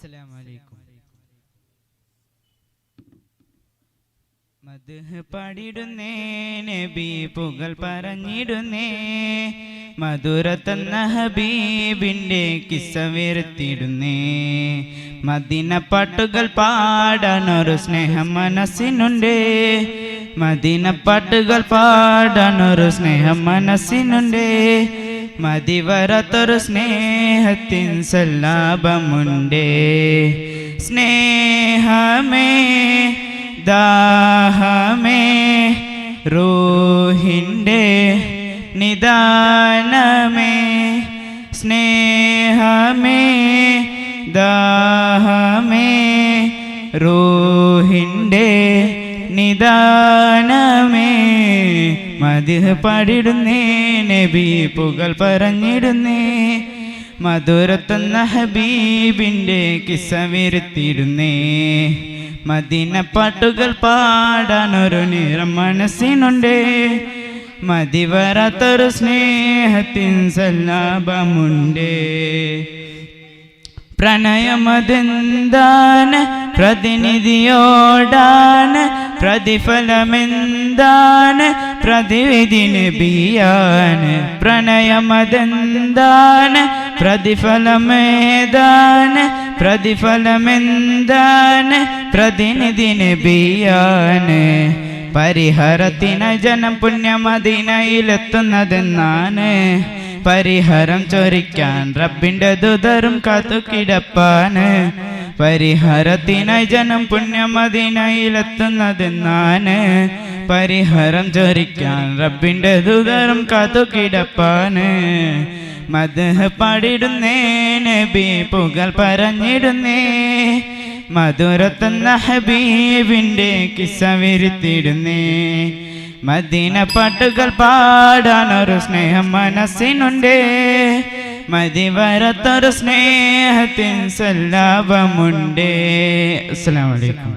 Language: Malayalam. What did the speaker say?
അസ്സലാമു അലൈക്കും. മദ്ഹ് പാടിടുന്നേ നബി പുകൾ പറഞ്ഞിടുന്നേ, മധുരത്തന്ന ഹബീബിന്റെ കിസ്സ വരുത്തിടുന്നേ. മദീന പാട്ടുകൾ പാടാനൊരു സ്നേഹം മനസ്സിനുണ്ട്, മദീന പാട്ടുകൾ പാടാനൊരു സ്നേഹം മനസ്സിനുണ്ട്. മതി വരാത്തൊരു സ്നേഹത്തിൻ സല്ലാപമുണ്ട്. സ്നേഹമേ ദാഹമേ റൂഹിൻ്റെ നിദാനമേ, സ്നേഹമേ ദാഹമേ റൂഹിൻ്റെ നിദാനമേ. മദ്ഹ് പാടിടുന്നേ നബി പുകൾ പറഞ്ഞിടുന്നേ, മധുരത്തുന്ന ഹബീബിൻ്റെ കിസ്സ വരുത്തിടുന്നേ. മദീന പാട്ടുകൾ പാടാനൊരു നിറം മനസ്സിനുണ്ട്, മതി വരാത്തൊരു സ്നേഹത്തിൻ സല്ലാപമുണ്ട്. പ്രണയമതെന്താണ് പ്രതിനിധിയോടാണ്, പ്രതിഫലമെന്താണ് പ്രതിവിധി നബിയാണ്. പ്രണയമതെന്താണ് പ്രതിഫലമേതാണ്, പ്രതിഫലമെന്താണ് പ്രതിനിധി നബിയാണ്. പരിഹരത്തിന് ജനം പുണ്യമദീനയിലെത്തുന്നതെന്നാണ്, പരിഹരം ചൊരിക്കാൻ റബ്ബിന്റെ ദൂതരും കാത്തുകിടപ്പാണ്. പരിഹരത്തിനായി ജനം പുണ്യമദീനയിലെത്തുന്നതെന്നാണ്, പരിഹരം ചൊരിക്കാൻ റബ്ബിന്റെ ദൂതരും കാത്തുകിടപ്പാണ്. മദ്ഹ് പാടിടുന്നേ നബി പുകൾ പറഞ്ഞിടുന്നേ, മധുരത്തുന്ന ഹബീബിന്റെ കിസ്സ വരുത്തിടുന്നേ. മദീന പാട്ടുകൾ പാടാനൊരു സ്നേഹം മനസ്സിനുണ്ട്, മതി വരാത്തൊരു സ്നേഹത്തിൻ സല്ലാപമുണ്ട്. അസ്സലാമു അലൈക്കും.